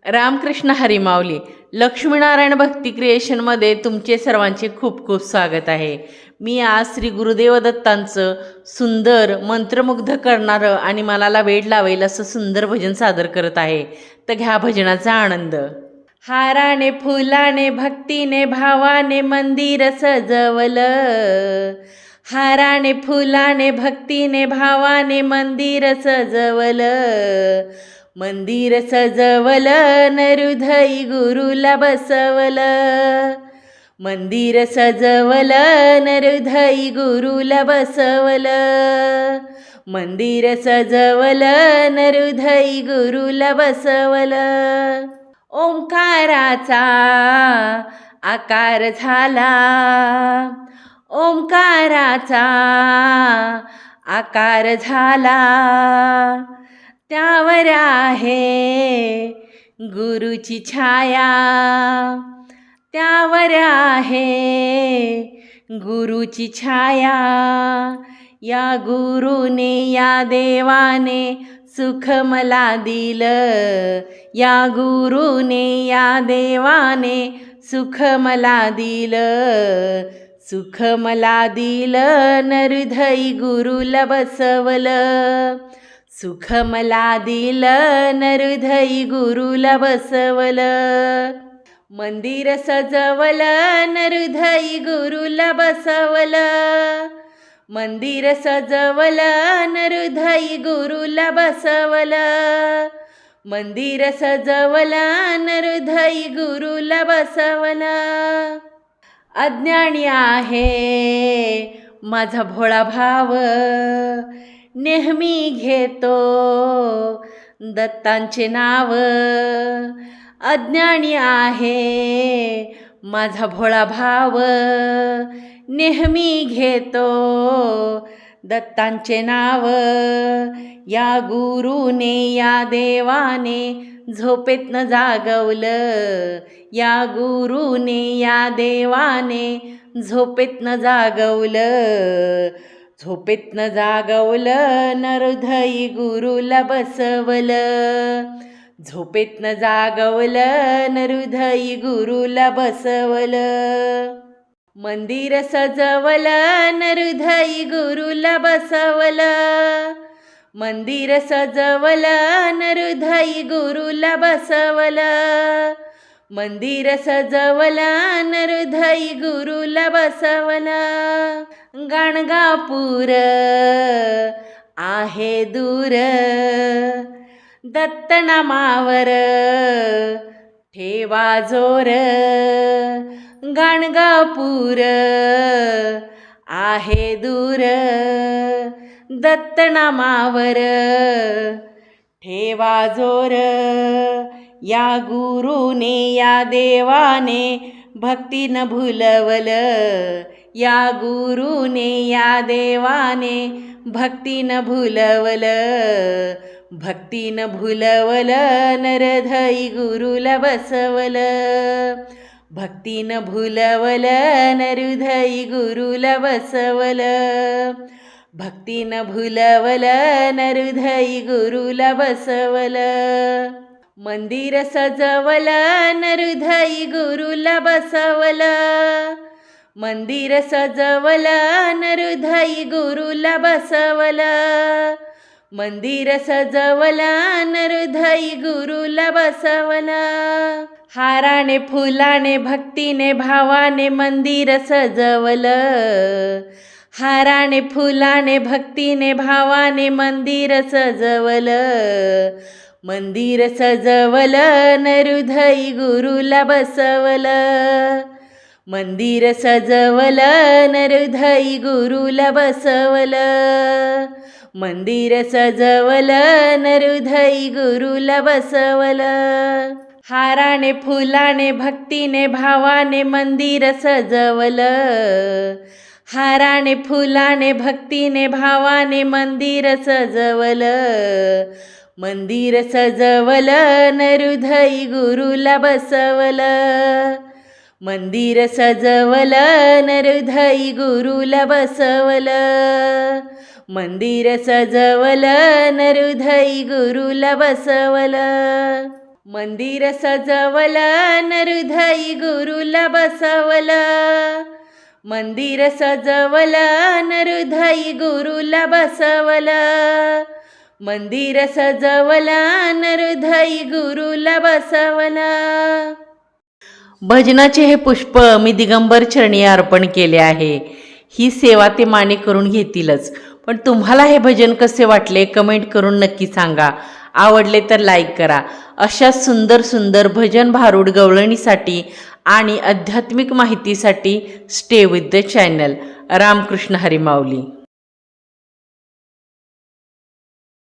रामकृष्ण हरी माऊली. लक्ष्मीनारायण भक्ती क्रिएशनमध्ये तुमचे सर्वांचे खूप खूप स्वागत आहे. मी आज श्री गुरुदेव दत्तांचं सुंदर मंत्रमुग्ध करणारं आणि मनाला वेड लावेल असं सुंदर भजन सादर करत आहे. तर घ्या भजनाचा आनंद. हाराने फुलाने भक्तीने भावाने मंदिर सजवलं, हाराने फुलाने भक्तीने भावाने मंदिर सजवलं, मंदिर सजवलं नरुधई गुरुला बसवलं, मंदिर सजवलं नरुधई गुरुला बसवलं, मंदिर सजवलं नरुधई गुरुला बसवलं. ओंकाराचा आकार झाला, ओंकाराचा आकार झाला, त्यावर आहे गुरुची छाया, त्यावर आहे गुरुची छाया. या गुरुने या देवाने सुख मला दिलं, या गुरुने या देवाने सुख मला दिलं, सुख मला दिलं नरुधई गुरुला बसवलं, सुख मला दिलं नरुधई गुरुला बसवलं, मंदिर सजवलं नरुधई गुरुला बसवलं, मंदिर सजवलं नरुधई गुरुला बसवलं, मंदिर सजवलं नरुधई गुरुला बसवलं. अज्ञानी आहे माझा भोळा भाव, नेहमी घेतो दत्तांचे नाव, अज्ञानी आहे माझा भोळा भाव, नेहमी घेतो दत्तांचे नाव. या गुरुने या देवाने झोपेतनं जागवलं, या गुरुने या देवाने झोपेतनं जागवलं, झोपेतनं जागवलं नरुधई गुरुला बसवलं, झोपेतनं जागवलं नरुधई गुरुला बसवलं, मंदिर सजवलं नरुधई गुरुला बसवलं, मंदिर सजवलं नरुधई गुरुला बसवलं, मंदिर सजवलं नरुधई गुरुला बसवलं. गाणगापूर आहे दूर, दत्तनामावर ठेवा जोर, गाणगापूर आहे दूर, दत्तनामावर ठेवा जोर. या गुरुने या देवाने भक्तीनं भुलवलं, या गुरुने या देवाने भक्तीनं भुलवलं, भक्तीनं भुलवलं नरुधई गुरुला बसवलं, भक्तीनं भुलवलं नरुधई गुरुला बसवलं, भक्तीनं भुलवलं नरुधई गुरुला बसवलं, मंदिर सजवलं नरुधई गुरुला बसवलं, मंदिर सजवलं नरुधई गुरुला बसवलं, मंदिर सजवलं नरुधई गुरुला बसवलं. हाराने फुलाने भक्तीने भावाने मंदिर सजवलं, हाराने फुलाने भक्तीने भावाने मंदिर सजवलं, मंदिर सजवलं नरुधई गुरुला बसवलं, मंदिर सजवलं नरुधई गुरुला बसवलं, मंदिर सजवलं नरुधई गुरुला बसवलं. हाराने फुलाने भक्तीने भावाने मंदिर सजवलं, हाराने फुलाने भक्तीने भावाने मंदिर सजवलं, मंदिर सजवलं नरुधई गुरुला बसवलं, मंदिर सजवलं नरुधई गुरुला बसवलं, मंदिर सजवलं नरुधई गुरुला बसवलं. मंदिर सजवलं नृधई गुरुला बसवलं. मंदिर सजवलं नृधई गुरुला बसवलं. मंदिर सजवलं नृधई गुरुला बसवलं. भजनाचे हे पुष्प मी दिगंबर चरणी अर्पण केले आहे. ही सेवा ते माने करून घेतीलच. पण तुम्हाला हे भजन कसे वाटले कमेंट करून नक्की सांगा. आवडले तर लाईक करा. अशा सुंदर सुंदर भजन भारूड गवळणीसाठी आणि आध्यात्मिक माहितीसाठी stay with the channel. Ramkrishna Hari Mauli.